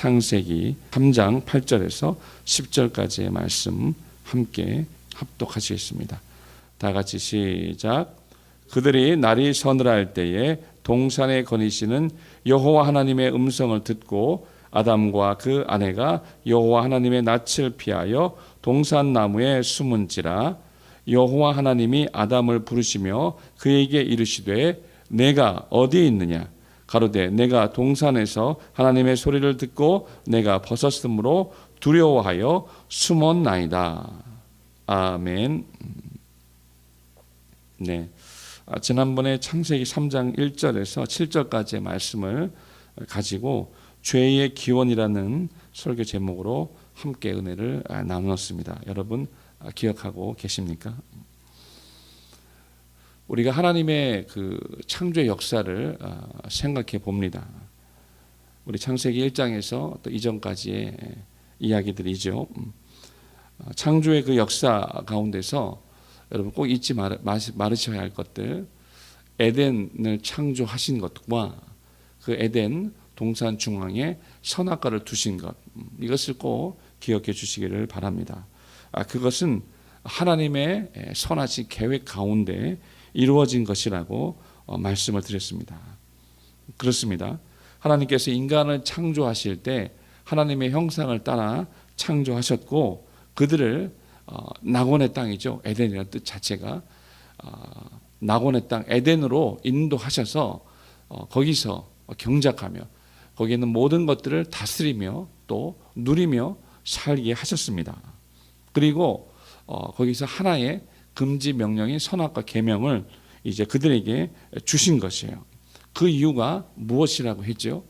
창세기 3장 8절에서 10절까지의 말씀 함께 합독하시겠습니다. 다 같이 시작. 그들이 날이 서늘할 때에 동산에 거니시는 여호와 하나님의 음성을 듣고 아담과 그 아내가 여호와 하나님의 낯을 피하여 동산 나무에 숨은지라. 여호와 하나님이 아담을 부르시며 그에게 이르시되 내가 어디에 있느냐. 가로되 내가 동산에서 하나님의 소리를 듣고 내가 벗었으므로 두려워하여 숨었나이다. 아멘. 네, 지난번에 창세기 3장 1절에서 7절까지의 말씀을 가지고 죄의 기원이라는 설교 제목으로 함께 은혜를 나누었습니다. 여러분 기억하고 계십니까? 우리가 하나님의 그 창조의 역사를 생각해 봅니다. 우리 창세기 1장에서 또 이전까지의 이야기들이죠. 창조의 그 역사 가운데서 여러분 꼭 잊지 말으셔야 할 것들, 에덴을 창조하신 것과 그 에덴 동산 중앙에 선악과를 두신 것, 이것을 꼭 기억해 주시기를 바랍니다. 그것은 하나님의 선하신 계획 가운데 이루어진 것이라고 말씀을 드렸습니다. 그렇습니다. 하나님께서 인간을 창조하실 때 하나님의 형상을 따라 창조하셨고 그들을 낙원의 땅이죠. 에덴이라는 뜻 자체가 낙원의 땅 에덴으로 인도하셔서 거기서 경작하며 거기에 있는 모든 것들을 다스리며 또 누리며 살게 하셨습니다. 그리고 거기서 하나의 금지 명령인 선악과 계명을 이제 그들에게 주신 것이에요. 그 이유가 무엇이라고 했죠?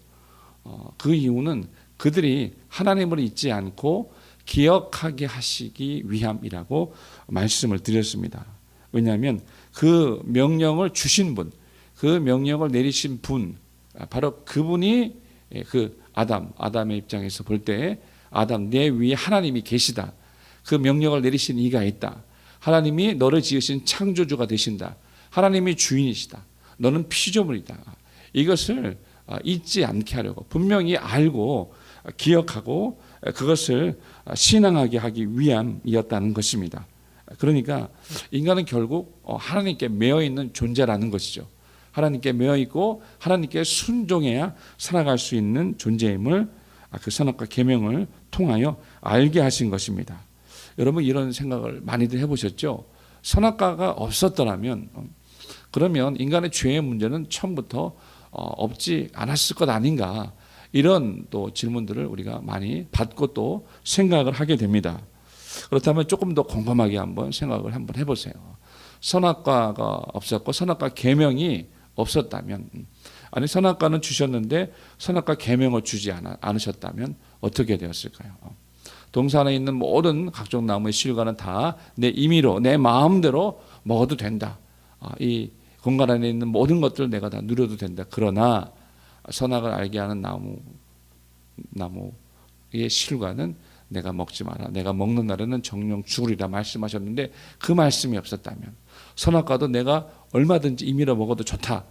그 이유는 그들이 하나님을 잊지 않고 기억하게 하시기 위함이라고 말씀을 드렸습니다. 왜냐하면 그 명령을 주신 분, 그 명령을 내리신 분, 바로 그분이 그 아담의 입장에서 볼 때 아담 내 위에 하나님이 계시다. 그 명령을 내리신 이가 있다. 하나님이 너를 지으신 창조주가 되신다. 하나님이 주인이시다. 너는 피조물이다. 이것을 잊지 않게 하려고 분명히 알고 기억하고 그것을 신앙하게 하기 위함이었다는 것입니다. 그러니까 인간은 결국 하나님께 매여있는 존재라는 것이죠. 하나님께 매여있고 하나님께 순종해야 살아갈 수 있는 존재임을 그 선악과 계명을 통하여 알게 하신 것입니다. 여러분 이런 생각을 많이들 해보셨죠? 선악과가 없었더라면 그러면 인간의 죄의 문제는 처음부터 없지 않았을 것 아닌가, 이런 또 질문들을 우리가 많이 받고 또 생각을 하게 됩니다. 그렇다면 조금 더 곰곰하게 한번 생각을 한번 해보세요. 선악과가 없었고 선악과 계명이 없었다면, 아니 선악과는 주셨는데 선악과 계명을 주지 않으셨다면 어떻게 되었을까요? 동산에 있는 모든 각종 나무의 실과는 다 내 임의로 내 마음대로 먹어도 된다. 이 공간 안에 있는 모든 것들을 내가 다 누려도 된다. 그러나 선악을 알게 하는 나무의 실과는 내가 먹지 마라. 내가 먹는 날에는 정령 죽으리라 말씀하셨는데 그 말씀이 없었다면, 선악과도 내가 얼마든지 임의로 먹어도 좋다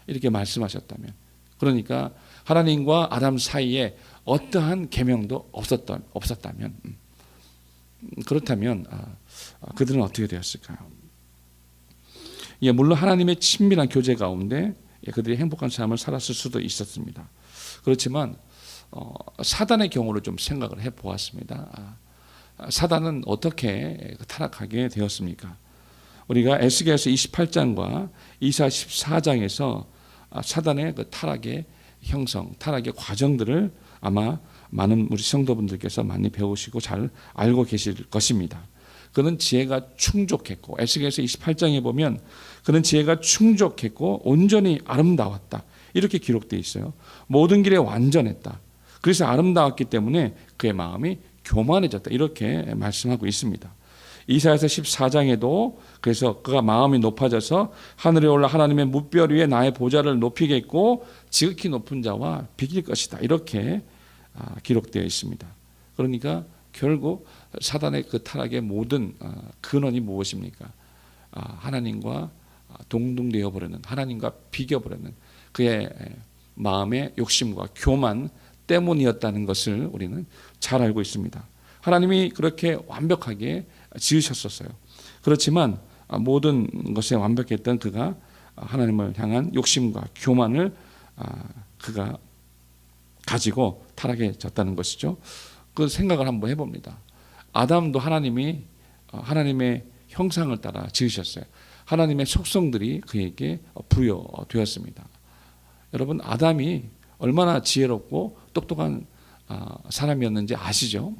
이렇게 말씀하셨다면, 그러니까 하나님과 아담 사이에 어떠한 계명도 없었다면, 그렇다면 그들은 어떻게 되었을까요? 예, 물론 하나님의 친밀한 교제 가운데 그들이 행복한 삶을 살았을 수도 있었습니다. 그렇지만 사단의 경우를 좀 생각을 해보았습니다. 사단은 어떻게 타락하게 되었습니까? 우리가 에스겔서 28장과 이사 14장에서 사단의 그 타락의 형성, 타락의 과정들을 아마 많은 우리 성도분들께서 많이 배우시고 잘 알고 계실 것입니다. 그는 지혜가 충족했고, 에스겔서 28장에 보면 그는 지혜가 충족했고 온전히 아름다웠다 이렇게 기록되어 있어요. 모든 길에 완전했다. 그래서 아름다웠기 때문에 그의 마음이 교만해졌다 이렇게 말씀하고 있습니다. 이사야서 14장에도 그래서 그가 마음이 높아져서 하늘에 올라 하나님의 뭇별 위에 나의 보좌를 높이겠고 지극히 높은 자와 비길 것이다 이렇게 기록되어 있습니다. 그러니까 결국 사단의 그 타락의 모든 근원이 무엇입니까? 하나님과 동등되어 버리는, 하나님과 비겨 버리는 그의 마음의 욕심과 교만 때문이었다는 것을 우리는 잘 알고 있습니다. 하나님이 그렇게 완벽하게 지으셨었어요. 그렇지만 모든 것에 완벽했던 그가 하나님을 향한 욕심과 교만을 그가 가지고 타락해졌다는 것이죠. 그 생각을 한번 해봅니다. 아담도 하나님이 하나님의 형상을 따라 지으셨어요. 하나님의 속성들이 그에게 부여되었습니다. 여러분, 아담이 얼마나 지혜롭고 똑똑한 사람이었는지 아시죠?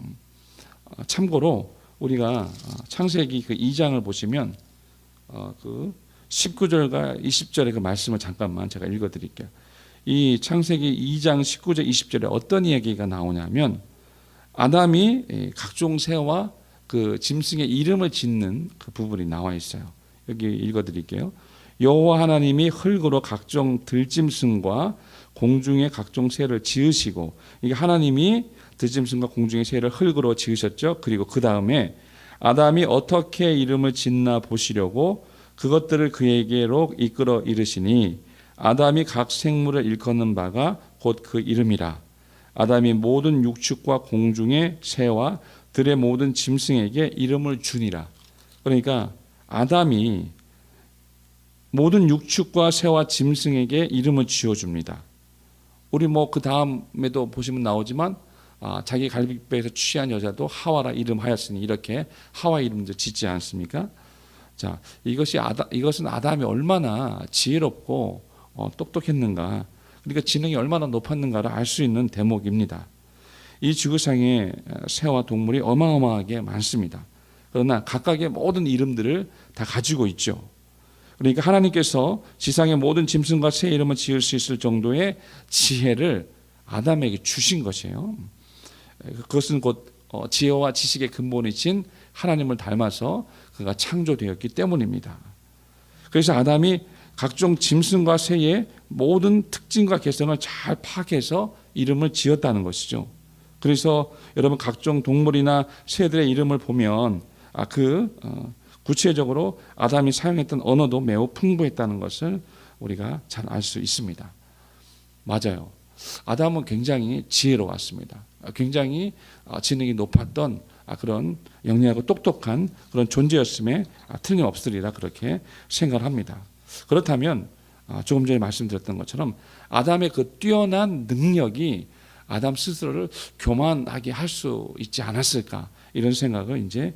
참고로 우리가 창세기 그 2장을 보시면 그 19절과 20절의 그 말씀을 잠깐만 제가 읽어드릴게요. 이 창세기 2장 19절 20절에 어떤 이야기가 나오냐면 아담이 각종 새와 그 짐승의 이름을 짓는 그 부분이 나와 있어요. 여기 읽어드릴게요. 여호와 하나님이 흙으로 각종 들짐승과 공중의 각종 새를 지으시고, 이게 하나님이 들짐승과 공중의 새를 흙으로 지으셨죠. 그리고 그 다음에 아담이 어떻게 이름을 짓나 보시려고 그것들을 그에게로 이끌어 이르시니 아담이 각 생물을 일컫는 바가 곧 그 이름이라. 아담이 모든 육축과 공중의 새와 들의 모든 짐승에게 이름을 주니라. 그러니까 아담이 모든 육축과 새와 짐승에게 이름을 지어줍니다. 우리 뭐 그 다음에도 보시면 나오지만 자기 갈비뼈에서 취한 여자도 하와라 이름하였으니 이렇게 하와 이름도 짓지 않습니까? 자, 이것은 아담이 얼마나 지혜롭고 똑똑했는가, 그러니까 지능이 얼마나 높았는가를 알 수 있는 대목입니다. 이 지구상에 새와 동물이 어마어마하게 많습니다. 그러나 각각의 모든 이름들을 다 가지고 있죠. 그러니까 하나님께서 지상의 모든 짐승과 새 이름을 지을 수 있을 정도의 지혜를 아담에게 주신 것이에요. 그것은 곧 지혜와 지식의 근본이신 하나님을 닮아서 그가 창조되었기 때문입니다. 그래서 아담이 각종 짐승과 새의 모든 특징과 개성을 잘 파악해서 이름을 지었다는 것이죠. 그래서 여러분 각종 동물이나 새들의 이름을 보면 구체적으로 아담이 사용했던 언어도 매우 풍부했다는 것을 우리가 잘 알 수 있습니다. 맞아요. 아담은 굉장히 지혜로웠습니다. 굉장히 지능이 높았던 그런 영리하고 똑똑한 그런 존재였음에 틀림없으리라 그렇게 생각을 합니다. 그렇다면 조금 전에 말씀드렸던 것처럼 아담의 그 뛰어난 능력이 아담 스스로를 교만하게 할 수 있지 않았을까, 이런 생각을 이제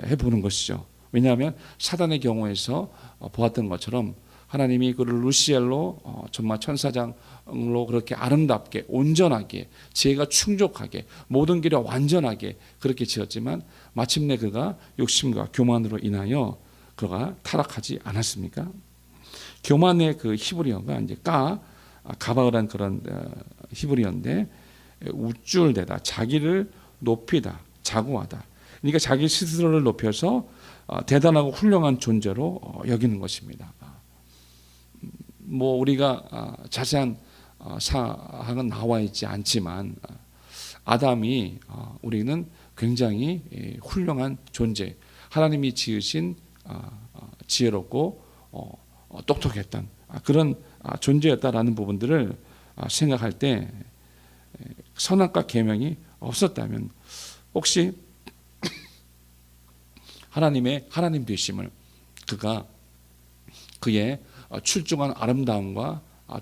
해보는 것이죠. 왜냐하면 사단의 경우에서 보았던 것처럼 하나님이 그를 루시엘로 정말 천사장으로 그렇게 아름답게 온전하게 지혜가 충족하게 모든 길에 완전하게 그렇게 지었지만 마침내 그가 욕심과 교만으로 인하여 그가 타락하지 않았습니까? 교만의 그 히브리어가 이제 가바흐란 그런 히브리어인데 우쭐대다, 자기를 높이다, 자고하다. 그러니까 자기 스스로를 높여서 대단하고 훌륭한 존재로 여기는 것입니다. 뭐 우리가 자세한 사항은 나와 있지 않지만 아담이 우리는 굉장히 훌륭한 존재, 하나님이 지으신 지혜롭고 똑똑했던 그런 존재였다라는 부분들을 생각할 때 선악과 계명이 없었다면 혹시 하나님의 하나님 되심을 그가 그의 출중한 아름다움과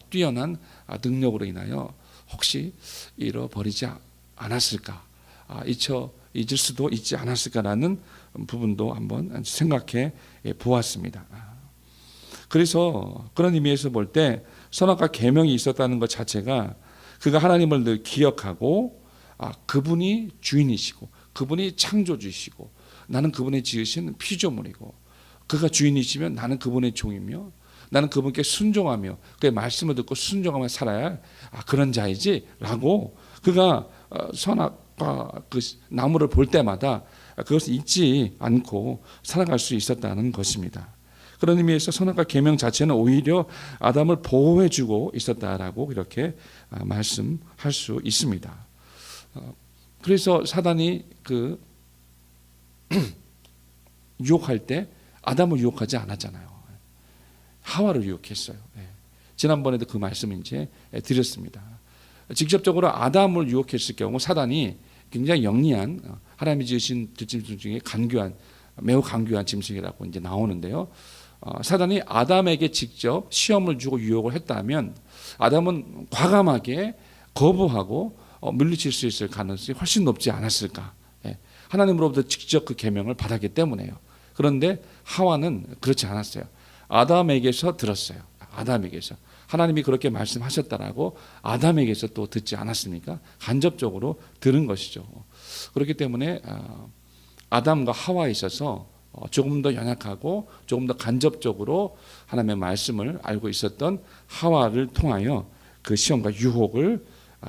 뛰어난 능력으로 인하여 혹시 잃어버리지 않았을까, 잊을 수도 있지 않았을까라는 부분도 한번 생각해 보았습니다. 그래서 그런 의미에서 볼 때 선악과 계명이 있었다는 것 자체가 그가 하나님을 늘 기억하고 그분이 주인이시고 그분이 창조주이시고 나는 그분의 지으신 피조물이고 그가 주인이시면 나는 그분의 종이며 나는 그분께 순종하며 그의 말씀을 듣고 순종하며 살아야 할 그런 자이지 라고 그가 선악과 그 나무를 볼 때마다 그것을 잊지 않고 살아갈 수 있었다는 것입니다. 그런 의미에서 선악과 계명 자체는 오히려 아담을 보호해주고 있었다라고 이렇게 말씀할 수 있습니다. 그래서 사단이 그 유혹할 때 아담을 유혹하지 않았잖아요. 하와를 유혹했어요. 지난번에도 그 말씀을 이제 드렸습니다. 직접적으로 아담을 유혹했을 경우 사단이 굉장히 영리한 하나님이 지으신 들짐승 중에 매우 간교한 짐승이라고 이제 나오는데요. 사단이 아담에게 직접 시험을 주고 유혹을 했다면 아담은 과감하게 거부하고 물리칠 수 있을 가능성이 훨씬 높지 않았을까. 하나님으로부터 직접 그 계명을 받았기 때문에요. 그런데 하와는 그렇지 않았어요. 아담에게서 들었어요. 아담에게서. 하나님이 그렇게 말씀하셨다라고 아담에게서 또 듣지 않았습니까? 간접적으로 들은 것이죠. 그렇기 때문에 아담과 하와에 있어서 조금 더 연약하고 조금 더 간접적으로 하나님의 말씀을 알고 있었던 하와를 통하여 그 시험과 유혹을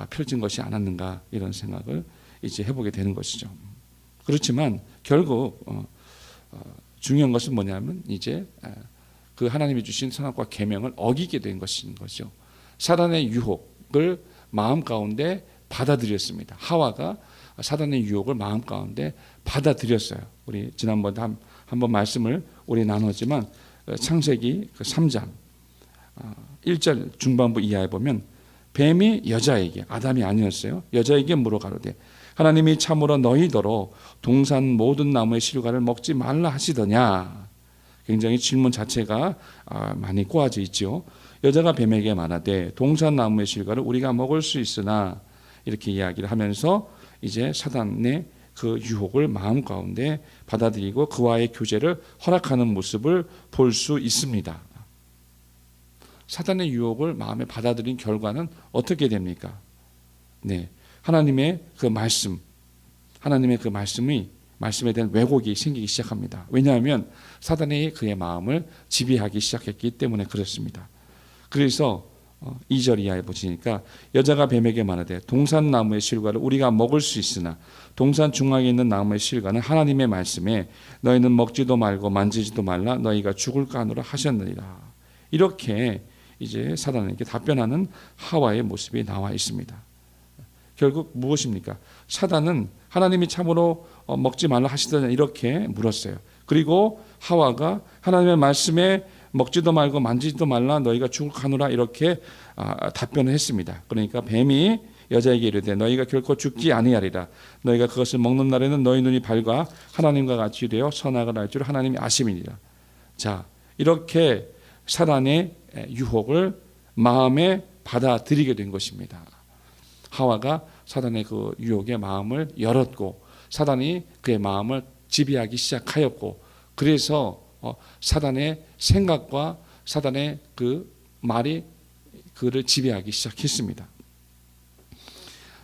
펼친 것이 않았는가, 이런 생각을 이제 해보게 되는 것이죠. 그렇지만 결국 중요한 것은 뭐냐면 이제 그 하나님이 주신 선악과 계명을 어기게 된 것인 거죠. 사단의 유혹을 마음 가운데 받아들였습니다. 하와가 사단의 유혹을 마음 가운데 받아들였어요. 우리 지난번에 한번 말씀을 우리 나눴지만 창세기 3장 1절 중반부 이하에 보면 뱀이 여자에게, 아담이 아니었어요, 여자에게 물어가로되 하나님이 참으로 너희더러 동산 모든 나무의 실과를 먹지 말라 하시더냐. 굉장히 질문 자체가 많이 꼬아져 있죠. 여자가 뱀에게 말하되 동산 나무의 실과를 우리가 먹을 수 있으나, 이렇게 이야기를 하면서 이제 사단의 그 유혹을 마음 가운데 받아들이고 그와의 교제를 허락하는 모습을 볼 수 있습니다. 사단의 유혹을 마음에 받아들인 결과는 어떻게 됩니까? 네, 하나님의 그 말씀, 하나님의 그 말씀에 대한 왜곡이 생기기 시작합니다. 왜냐하면 사단이 그의 마음을 지배하기 시작했기 때문에 그렇습니다. 그래서 2절 이하에 보시니까 여자가 뱀에게 말하되 동산 나무의 실과를 우리가 먹을 수 있으나 동산 중앙에 있는 나무의 실과는 하나님의 말씀에 너희는 먹지도 말고 만지지도 말라 너희가 죽을까 하노라 하셨느니라. 이렇게 이제 사단에게 답변하는 하와의 모습이 나와 있습니다. 결국 무엇입니까? 사단은 하나님이 참으로 먹지 말라 하시더냐 이렇게 물었어요. 그리고 하와가 하나님의 말씀에 먹지도 말고 만지지도 말라 너희가 죽을까 하노라 이렇게 답변을 했습니다. 그러니까 뱀이 여자에게 이르되 너희가 결코 죽지 아니하리라. 너희가 그것을 먹는 날에는 너희 눈이 밝아 하나님과 같이 되어 선악을 알 줄 하나님이 아심이니라. 자, 이렇게 사단의 유혹을 마음에 받아들이게 된 것입니다. 하와가 사단의 그 유혹에 마음을 열었고 사단이 그의 마음을 지배하기 시작하였고, 그래서 사단의 생각과 사단의 그 말이 그를 지배하기 시작했습니다.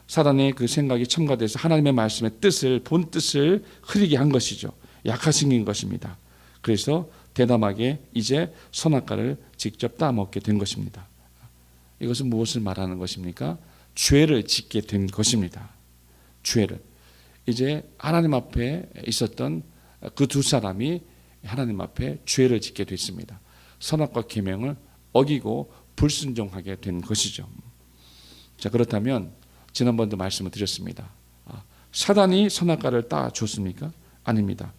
사단의 그 생각이 첨가돼서 하나님의 말씀의 뜻을, 본 뜻을 흐리게 한 것이죠. 약화시킨 것입니다. 그래서 대담하게 이제 선악과를 직접 따먹게 된 것입니다. 이것은 무엇을 말하는 것입니까? 죄를 짓게 된 것입니다. 죄를. 이제 하나님 앞에 있었던 그 두 사람이 하나님 앞에 죄를 짓게 됐습니다. 선악과 계명을 어기고 불순종하게 된 것이죠. 자, 그렇다면 지난번도 말씀을 드렸습니다. 사단이 선악과를 따줬습니까? 아닙니다.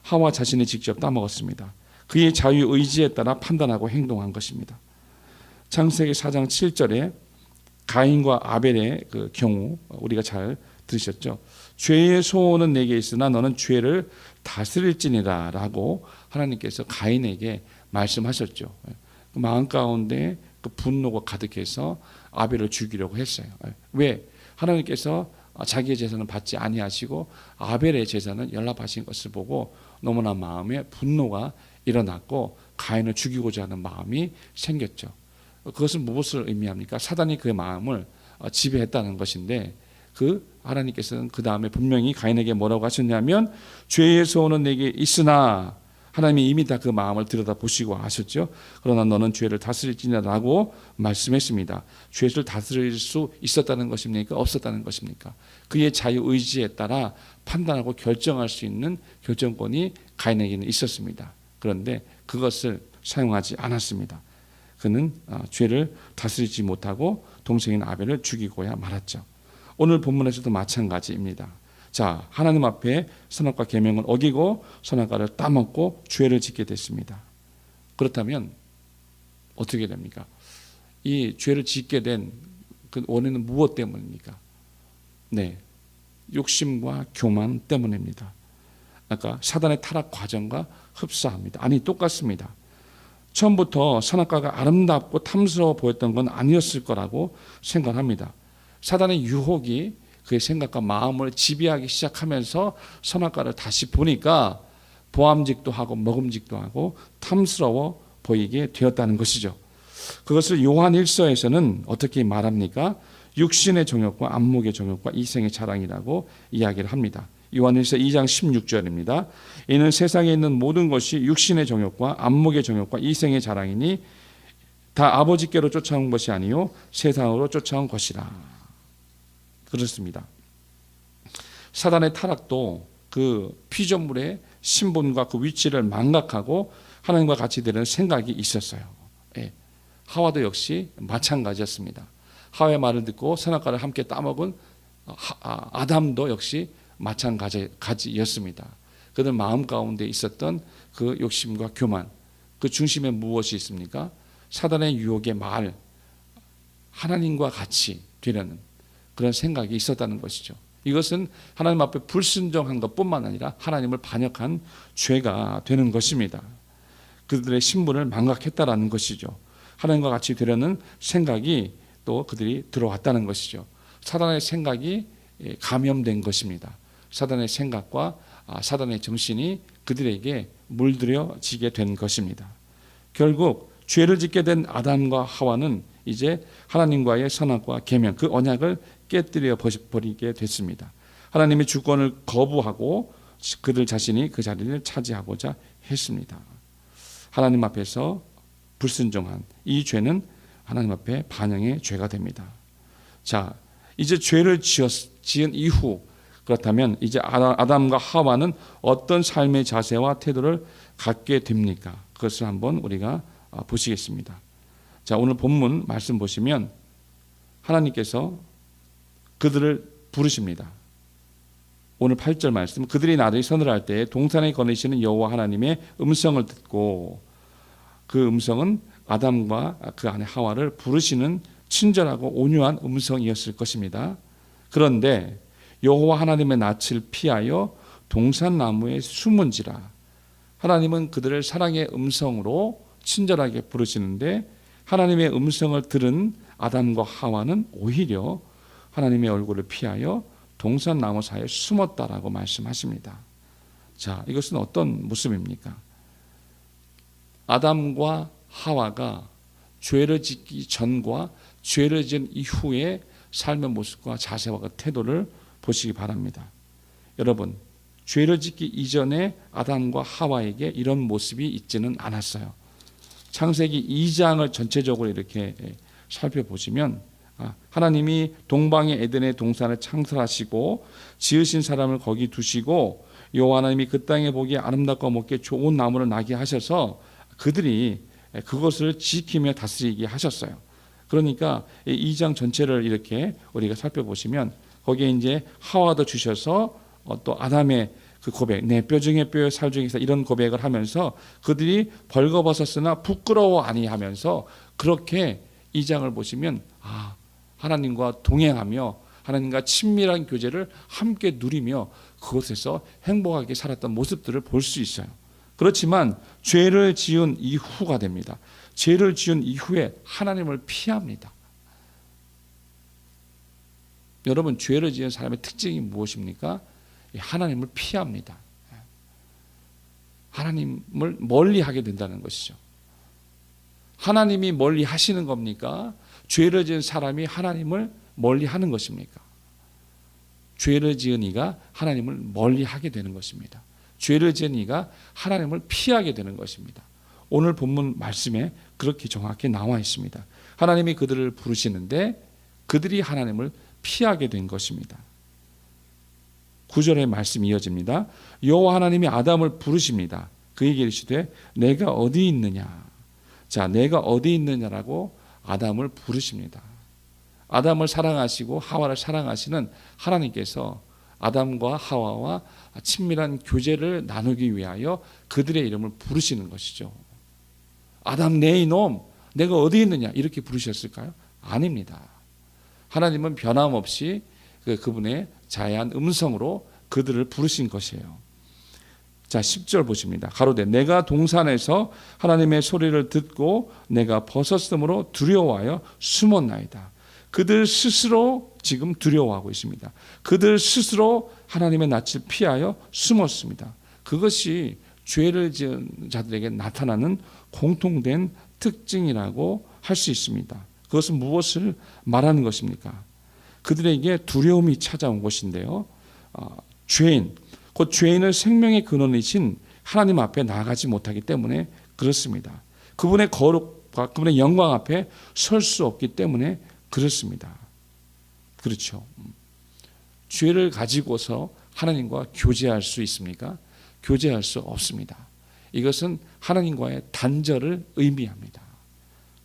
하와 자신이 직접 따먹었습니다. 그의 자유의지에 따라 판단하고 행동한 것입니다. 창세기 4장 7절에 가인과 아벨의 그 경우 우리가 잘 들으셨죠. 죄의 소원은 내게 있으나 너는 죄를 다스릴지니라 라고 하나님께서 가인에게 말씀하셨죠. 마음 가운데 그 분노가 가득해서 아벨을 죽이려고 했어요. 왜? 하나님께서 자기의 제사는 받지 아니하시고 아벨의 제사는 연락하신 것을 보고 너무나 마음에 분노가 일어났고 가인을 죽이고자 하는 마음이 생겼죠. 그것은 무엇을 의미합니까? 사단이 그의 마음을 지배했다는 것인데, 그 하나님께서는 그 다음에 분명히 가인에게 뭐라고 하셨냐면 죄의 소원은 내게 있으나, 하나님이 이미 다 그 마음을 들여다보시고 하셨죠. 그러나 너는 죄를 다스릴지니라고 말씀했습니다. 죄를 다스릴 수 있었다는 것입니까? 없었다는 것입니까? 그의 자유의지에 따라 판단하고 결정할 수 있는 결정권이 가인에게는 있었습니다. 그런데 그것을 사용하지 않았습니다. 그는 죄를 다스리지 못하고 동생인 아벨을 죽이고야 말았죠. 오늘 본문에서도 마찬가지입니다. 자, 하나님 앞에 선악과 계명을 어기고 선악과를 따먹고 죄를 짓게 됐습니다. 그렇다면 어떻게 됩니까? 이 죄를 짓게 된 그 원인은 무엇 때문입니까? 네, 욕심과 교만 때문입니다. 아까 사단의 타락 과정과 흡사합니다. 아니, 똑같습니다. 처음부터 선악과가 아름답고 탐스러워 보였던 건 아니었을 거라고 생각합니다. 사단의 유혹이 그의 생각과 마음을 지배하기 시작하면서 선악과를 다시 보니까 보암직도 하고 먹음직도 하고 탐스러워 보이게 되었다는 것이죠. 그것을 요한 1서에서는 어떻게 말합니까? 육신의 정욕과 안목의 정욕과 이생의 자랑이라고 이야기를 합니다. 요한일서 2장 16절입니다. 이는 세상에 있는 모든 것이 육신의 정욕과 안목의 정욕과 이생의 자랑이니 다 아버지께로 쫓아온 것이 아니요 세상으로 쫓아온 것이라. 그렇습니다. 사단의 타락도 그 피조물의 신분과 그 위치를 망각하고 하나님과 같이 되는 생각이 있었어요. 예. 하와도 역시 마찬가지였습니다. 하와의 말을 듣고 선악과를 함께 따먹은 아담도 역시 마찬가지였습니다. 그들 마음 가운데 있었던 그 욕심과 교만, 그 중심에 무엇이 있습니까? 사단의 유혹의 말, 하나님과 같이 되려는 그런 생각이 있었다는 것이죠. 이것은 하나님 앞에 불순종한 것뿐만 아니라 하나님을 반역한 죄가 되는 것입니다. 그들의 신분을 망각했다라는 것이죠. 하나님과 같이 되려는 생각이 또 그들이 들어왔다는 것이죠. 사단의 생각이 감염된 것입니다. 사단의 생각과 사단의 정신이 그들에게 물들여지게 된 것입니다. 결국 죄를 짓게 된 아담과 하와는 이제 하나님과의 선악과 계명, 그 언약을 깨뜨려 버리게 됐습니다. 하나님의 주권을 거부하고 그들 자신이 그 자리를 차지하고자 했습니다. 하나님 앞에서 불순종한 이 죄는 하나님 앞에 반영의 죄가 됩니다. 자, 이제 죄를 지은 이후 그렇다면 이제 아담과 하와는 어떤 삶의 자세와 태도를 갖게 됩니까? 그것을 한번 우리가 보시겠습니다. 자, 오늘 본문 말씀 보시면 하나님께서 그들을 부르십니다. 오늘 8절 말씀, 그들이 나들이 서늘할 때에 동산에 거니시는 여호와 하나님의 음성을 듣고, 그 음성은 아담과 그 아내 하와를 부르시는 친절하고 온유한 음성이었을 것입니다. 그런데 여호와 하나님의 낯을 피하여 동산나무에 숨은지라. 하나님은 그들을 사랑의 음성으로 친절하게 부르시는데 하나님의 음성을 들은 아담과 하와는 오히려 하나님의 얼굴을 피하여 동산나무 사이에 숨었다라고 말씀하십니다. 자, 이것은 어떤 모습입니까? 아담과 하와가 죄를 짓기 전과 죄를 지은 이후의 삶의 모습과 자세와 태도를 보시기 바랍니다. 여러분, 죄를 짓기 이전에 아담과 하와에게 이런 모습이 있지는 않았어요. 창세기 2장을 전체적으로 이렇게 살펴보시면 하나님이 동방의 에덴의 동산을 창설하시고 지으신 사람을 거기 두시고 여호와 하나님이 그 땅에 보기에 아름답고 먹기에 좋은 나무를 나게 하셔서 그들이 그것을 지키며 다스리게 하셨어요. 그러니까 2장 전체를 이렇게 우리가 살펴보시면 거기에 이제 하와도 주셔서 또 아담의 그 고백, 내 뼈 중에 뼈, 살 중에 살, 이런 고백을 하면서 그들이 벌거벗었으나 부끄러워 아니하면서 그렇게 2장을 보시면 하나님과 동행하며 하나님과 친밀한 교제를 함께 누리며 그곳에서 행복하게 살았던 모습들을 볼 수 있어요. 그렇지만 죄를 지은 이후가 됩니다. 죄를 지은 이후에 하나님을 피합니다. 여러분, 죄를 지은 사람의 특징이 무엇입니까? 하나님을 피합니다. 하나님을 멀리하게 된다는 것이죠. 하나님이 멀리 하시는 겁니까? 죄를 지은 사람이 하나님을 멀리하는 것입니까? 죄를 지은 이가 하나님을 멀리하게 되는 것입니다. 죄를 지은 이가 하나님을 피하게 되는 것입니다. 오늘 본문 말씀에 그렇게 정확히 나와 있습니다. 하나님이 그들을 부르시는데 그들이 하나님을 피하게 된 것입니다. 9절의 말씀이 이어집니다. 여호와 하나님이 아담을 부르십니다. 그에게 이르시되 내가 어디 있느냐. 자, 내가 어디 있느냐라고 아담을 부르십니다. 아담을 사랑하시고 하와를 사랑하시는 하나님께서 아담과 하와와 친밀한 교제를 나누기 위하여 그들의 이름을 부르시는 것이죠. 아담 내 이놈, 내가 어디 있느냐 이렇게 부르셨을까요? 아닙니다. 하나님은 변함없이 그분의 자애한 음성으로 그들을 부르신 것이에요. 자, 10절 보십니다. 가로되 내가 동산에서 하나님의 소리를 듣고 내가 벗었으므로 두려워하여 숨었나이다. 그들 스스로 지금 두려워하고 있습니다. 그들 스스로 하나님의 낯을 피하여 숨었습니다. 그것이 죄를 지은 자들에게 나타나는 공통된 특징이라고 할 수 있습니다. 그것은 무엇을 말하는 것입니까? 그들에게 두려움이 찾아온 것인데요. 죄인, 곧 죄인의 생명의 근원이신 하나님 앞에 나아가지 못하기 때문에 그렇습니다. 그분의 거룩과 그분의 영광 앞에 설 수 없기 때문에 그렇습니다. 그렇죠. 죄를 가지고서 하나님과 교제할 수 있습니까? 교제할 수 없습니다. 이것은 하나님과의 단절을 의미합니다.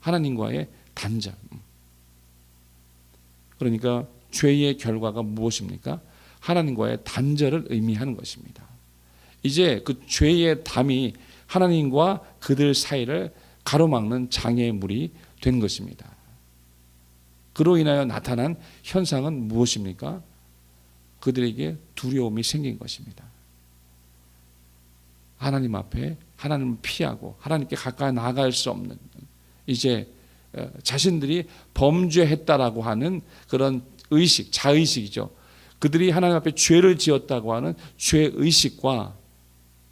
하나님과의 단절. 그러니까 죄의 결과가 무엇입니까? 하나님과의 단절을 의미하는 것입니다. 이제 그 죄의 담이 하나님과 그들 사이를 가로막는 장애물이 된 것입니다. 그로 인하여 나타난 현상은 무엇입니까? 그들에게 두려움이 생긴 것입니다. 하나님 앞에 하나님을 피하고 하나님께 가까이 나아갈 수 없는, 이제 자신들이 범죄했다라고 하는 그런 의식, 자의식이죠. 그들이 하나님 앞에 죄를 지었다고 하는 죄의식과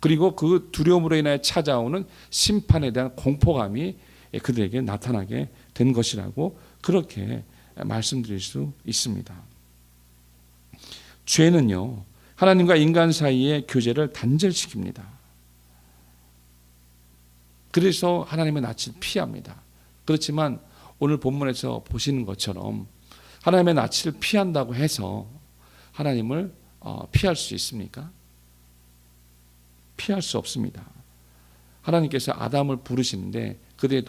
그리고 그 두려움으로 인하여 찾아오는 심판에 대한 공포감이 그들에게 나타나게 된 것이라고 그렇게 말씀드릴 수 있습니다. 죄는요, 하나님과 인간 사이의 교제를 단절시킵니다. 그래서 하나님의 낯을 피합니다. 그렇지만 오늘 본문에서 보시는 것처럼 하나님의 낯을 피한다고 해서 하나님을 피할 수 있습니까? 피할 수 없습니다. 하나님께서 아담을 부르시는데 그들의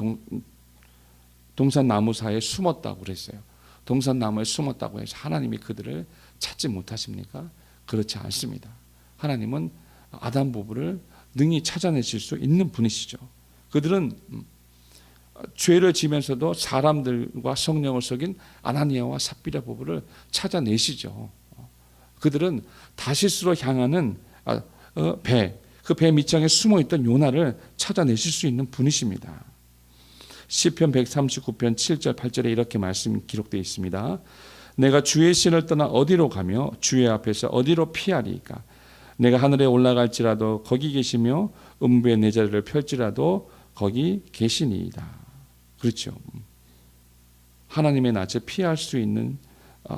동산나무 사이에 숨었다고 그랬어요. 동산나무에 숨었다고 해서 하나님이 그들을 찾지 못하십니까? 그렇지 않습니다. 하나님은 아담 부부를 능히 찾아내실 수 있는 분이시죠. 그들은 죄를 지면서도 사람들과 성령을 속인 아나니아와 삽비라 부부를 찾아내시죠. 그들은 다시스로 향하는 배, 그 배 밑장에 숨어있던 요나를 찾아내실 수 있는 분이십니다. 시편 139편 7절 8절에 이렇게 말씀이 기록되어 있습니다. 내가 주의 신을 떠나 어디로 가며 주의 앞에서 어디로 피하리이까? 내가 하늘에 올라갈지라도 거기 계시며 음부의 내 자리를 펼지라도 거기 계시니이다. 그렇죠. 하나님의 낯을 피할 수 있는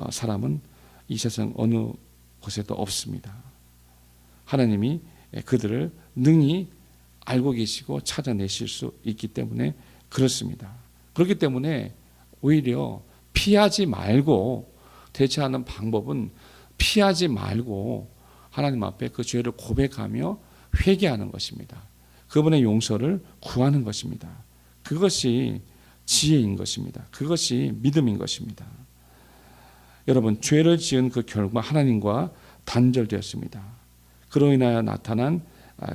사람은 이 세상 어느 곳에도 없습니다. 하나님이 그들을 능히 알고 계시고 찾아내실 수 있기 때문에 그렇습니다. 그렇기 때문에 오히려 피하지 말고, 대처하는 방법은 피하지 말고 하나님 앞에 그 죄를 고백하며 회개하는 것입니다. 그분의 용서를 구하는 것입니다. 그것이 지혜인 것입니다. 그것이 믿음인 것입니다. 여러분, 죄를 지은 그 결과 하나님과 단절되었습니다. 그로 인하여 나타난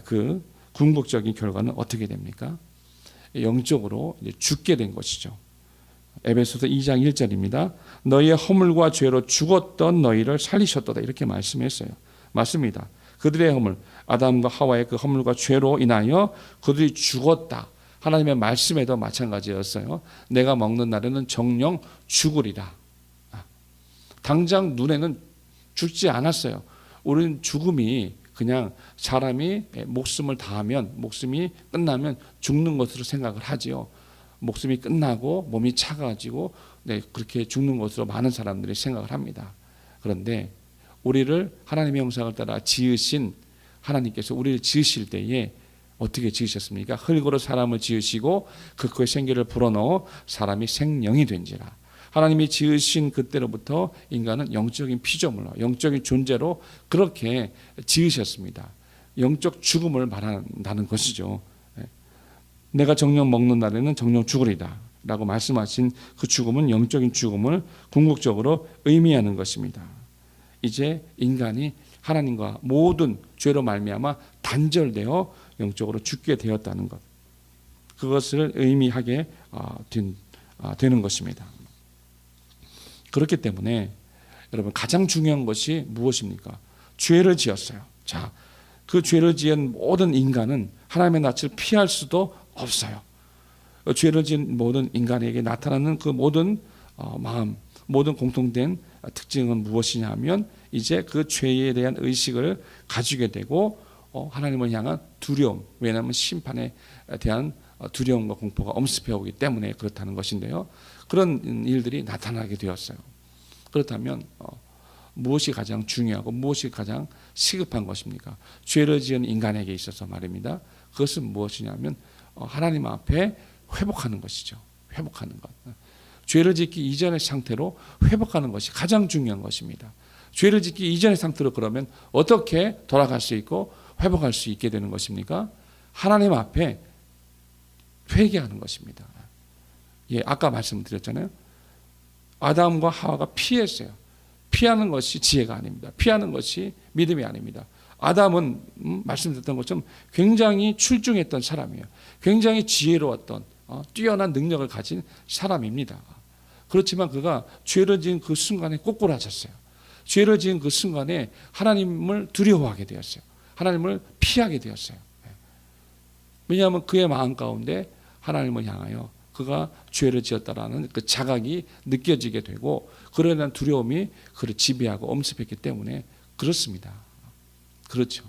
그 궁극적인 결과는 어떻게 됩니까? 영적으로 죽게 된 것이죠. 에베소서 2장 1절입니다. 너희의 허물과 죄로 죽었던 너희를 살리셨도다, 이렇게 말씀했어요. 맞습니다. 그들의 허물, 아담과 하와의 그 허물과 죄로 인하여 그들이 죽었다. 하나님의 말씀에도 마찬가지였어요. 내가 먹는 날에는 정령 죽으리라. 당장 눈에는 죽지 않았어요. 우리는 죽음이 그냥 사람이 목숨을 다하면, 목숨이 끝나면 죽는 것으로 생각을 하지요. 목숨이 끝나고 몸이 차가워지고 그렇게 죽는 것으로 많은 사람들이 생각을 합니다. 그런데 우리를 하나님의 형상을 따라 지으신 하나님께서 우리를 지으실 때에 어떻게 지으셨습니까? 흙으로 사람을 지으시고 그 코에 생기를 불어넣어 사람이 생명이 된지라. 하나님이 지으신 그때로부터 인간은 영적인 피조물로, 영적인 존재로 그렇게 지으셨습니다. 영적 죽음을 말한다는 것이죠. 내가 정령 먹는 날에는 정령 죽으리라 라고 말씀하신 그 죽음은 영적인 죽음을 궁극적으로 의미하는 것입니다. 이제 인간이 하나님과 모든 죄로 말미암아 단절되어 영적으로 죽게 되었다는 것, 그것을 의미하게 되는 것입니다. 그렇기 때문에 여러분 가장 중요한 것이 무엇입니까? 죄를 지었어요. 자, 그 죄를 지은 모든 인간은 하나님의 낯을 피할 수도 없어요. 죄를 지은 모든 인간에게 나타나는 그 모든 마음, 모든 공통된 특징은 무엇이냐 하면 이제 그 죄에 대한 의식을 가지게 되고 하나님을 향한 두려움, 왜냐하면 심판에 대한 두려움과 공포가 엄습해 오기 때문에 그렇다는 것인데요. 그런 일들이 나타나게 되었어요. 그렇다면 무엇이 가장 중요하고 무엇이 가장 시급한 것입니까? 죄를 지은 인간에게 있어서 말입니다. 그것은 무엇이냐면 하나님 앞에 회복하는 것이죠. 회복하는 것. 죄를 짓기 이전의 상태로 회복하는 것이 가장 중요한 것입니다. 죄를 짓기 이전의 상태로 그러면 어떻게 돌아갈 수 있고 회복할 수 있게 되는 것입니까? 하나님 앞에 회개하는 것입니다. 예, 아까 말씀드렸잖아요. 아담과 하와가 피했어요. 피하는 것이 지혜가 아닙니다. 피하는 것이 믿음이 아닙니다. 아담은 말씀드렸던 것처럼 굉장히 출중했던 사람이에요. 굉장히 지혜로웠던 뛰어난 능력을 가진 사람입니다. 그렇지만 그가 죄를 지은 그 순간에 꼬꾸라졌어요. 죄를 지은 그 순간에 하나님을 두려워하게 되었어요. 하나님을 피하게 되었어요. 왜냐하면 그의 마음 가운데 하나님을 향하여 그가 죄를 지었다라는 그 자각이 느껴지게 되고 그에 대한 두려움이 그를 지배하고 엄습했기 때문에 그렇습니다. 그렇죠.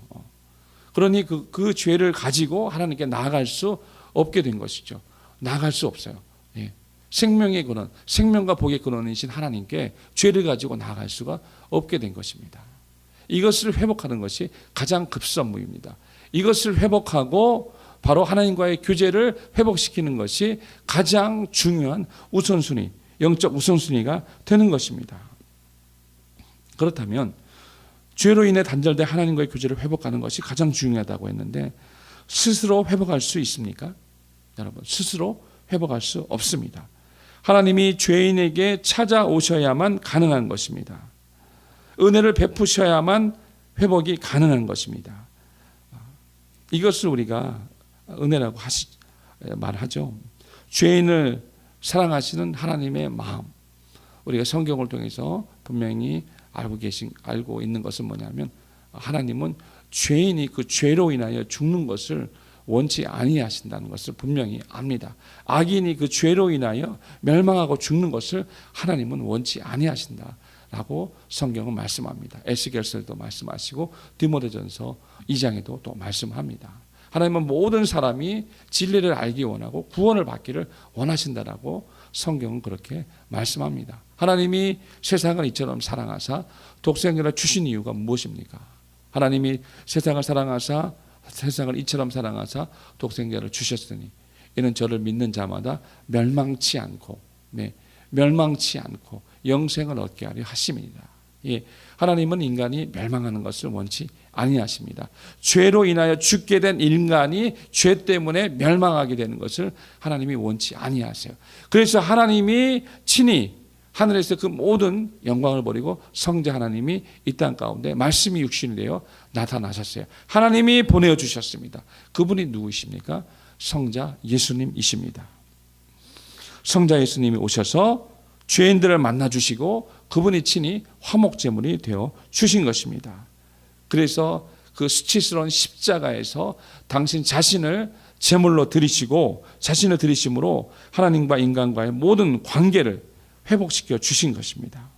그러니 그 죄를 가지고 하나님께 나아갈 수 없게 된 것이죠. 나아갈 수 없어요. 예. 생명의 근원, 생명과 복의 근원이신 하나님께 죄를 가지고 나아갈 수가 없게 된 것입니다. 이것을 회복하는 것이 가장 급선무입니다. 이것을 회복하고 바로 하나님과의 교제를 회복시키는 것이 가장 중요한 우선순위, 영적 우선순위가 되는 것입니다. 그렇다면 죄로 인해 단절된 하나님과의 교제를 회복하는 것이 가장 중요하다고 했는데 스스로 회복할 수 있습니까? 여러분, 스스로 회복할 수 없습니다. 하나님이 죄인에게 찾아오셔야만 가능한 것입니다. 은혜를 베푸셔야만 회복이 가능한 것입니다. 이것을 우리가 은혜라고 말하죠. 죄인을 사랑하시는 하나님의 마음. 우리가 성경을 통해서 분명히 알고 있는 것은 뭐냐면 하나님은 죄인이 그 죄로 인하여 죽는 것을 원치 아니하신다는 것을 분명히 압니다. 악인이 그 죄로 인하여 멸망하고 죽는 것을 하나님은 원치 아니하신다라고 성경은 말씀합니다. 에스겔서도 말씀하시고 디모데전서 2장에도 또 말씀합니다. 하나님은 모든 사람이 진리를 알기 원하고 구원을 받기를 원하신다라고 성경은 그렇게 말씀합니다. 하나님이 세상을 이처럼 사랑하사 독생자를 주신 이유가 무엇입니까? 하나님이 세상을 사랑하사 세상을 이처럼 사랑하사 독생자를 주셨으니 이는 저를 믿는 자마다 멸망치 않고 영생을 얻게 하려 하심이니라. 예, 하나님은 인간이 멸망하는 것을 원치 아니하십니다. 죄로 인하여 죽게 된 인간이 죄 때문에 멸망하게 되는 것을 하나님이 원치 아니하세요. 그래서 하나님이 친히 하늘에서 그 모든 영광을 버리고 성자 하나님이 이 땅 가운데 말씀이 육신이 되어 나타나셨어요. 하나님이 보내주셨습니다. 그분이 누구이십니까? 성자 예수님이십니다. 성자 예수님이 오셔서 죄인들을 만나주시고 그분이 친히 화목제물이 되어 주신 것입니다. 그래서 그 수치스러운 십자가에서 당신 자신을 제물로 드리시고 자신을 드리심으로 하나님과 인간과의 모든 관계를 회복시켜 주신 것입니다.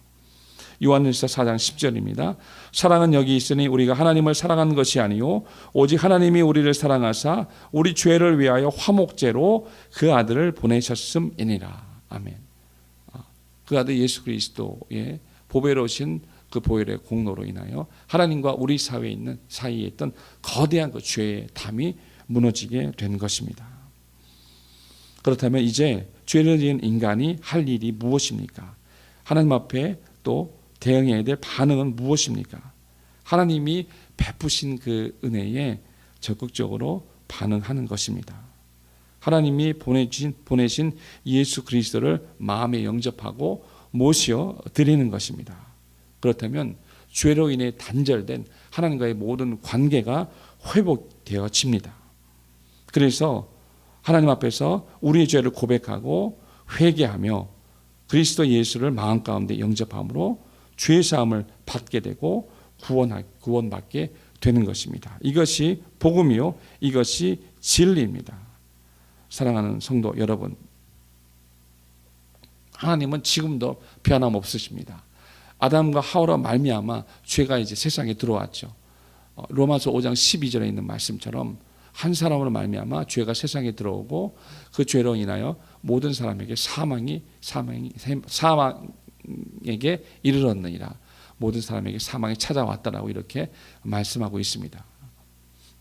요한일서 4장 10절입니다. 사랑은 여기 있으니 우리가 하나님을 사랑한 것이 아니요 오직 하나님이 우리를 사랑하사 우리 죄를 위하여 화목제로 그 아들을 보내셨음이니라. 아멘. 그 아들 예수 그리스도의 보배로우신 그 보혈의 공로로 인하여 하나님과 우리 사회에 있는 사이에 있던 거대한 그 죄의 담이 무너지게 된 것입니다. 그렇다면 이제 죄를 지은 인간이 할 일이 무엇입니까? 하나님 앞에 또 대응해야 될 반응은 무엇입니까? 하나님이 베푸신 그 은혜에 적극적으로 반응하는 것입니다. 하나님이 보내신 예수 그리스도를 마음에 영접하고 모시어 드리는 것입니다. 그렇다면 죄로 인해 단절된 하나님과의 모든 관계가 회복되어집니다. 그래서 하나님 앞에서 우리의 죄를 고백하고 회개하며 그리스도 예수를 마음 가운데 영접함으로 죄 사함을 받게 되고 구원받게 되는 것입니다. 이것이 복음이요, 이것이 진리입니다. 사랑하는 성도 여러분, 하나님은 지금도 변함 없으십니다. 아담과 하와로 말미암아 죄가 이제 세상에 들어왔죠. 로마서 5장 12절에 있는 말씀처럼 한 사람으로 말미암아 죄가 세상에 들어오고 그 죄로 인하여 모든 사람에게 사망에게 이르렀느니라. 모든 사람에게 사망이 찾아왔다라고 이렇게 말씀하고 있습니다.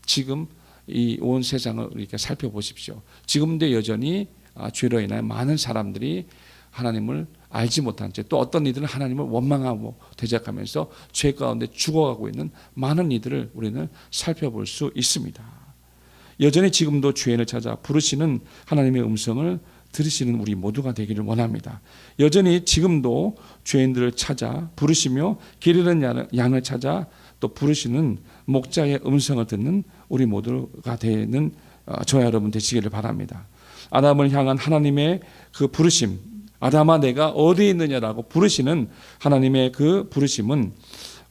지금 이 온 세상을 이렇게 살펴보십시오. 지금도 여전히 죄로 인하여 많은 사람들이 하나님을 알지 못한 채 또 어떤 이들은 하나님을 원망하고 대적하면서 죄 가운데 죽어가고 있는 많은 이들을 우리는 살펴볼 수 있습니다. 여전히 지금도 죄인을 찾아 부르시는 하나님의 음성을 들으시는 우리 모두가 되기를 원합니다. 여전히 지금도 죄인들을 찾아 부르시며 길 잃은 양을 찾아 또 부르시는 목자의 음성을 듣는 우리 모두가 되는 저와 여러분 되시기를 바랍니다. 아담을 향한 하나님의 그 부르심, 아담아 내가 어디에 있느냐라고 부르시는 하나님의 그 부르심은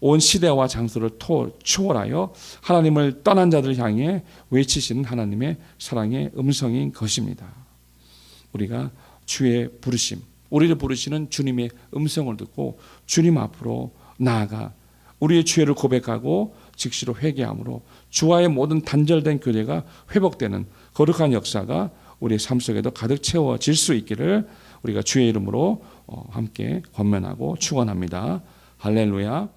온 시대와 장소를 초월하여 하나님을 떠난 자들을 향해 외치시는 하나님의 사랑의 음성인 것입니다. 우리가 주의 부르심, 우리를 부르시는 주님의 음성을 듣고 주님 앞으로 나아가 우리의 죄를 고백하고 즉시로 회개함으로 주와의 모든 단절된 교제가 회복되는 거룩한 역사가 우리의 삶 속에도 가득 채워질 수 있기를 우리가 주의 이름으로 함께 권면하고 축원합니다. 할렐루야.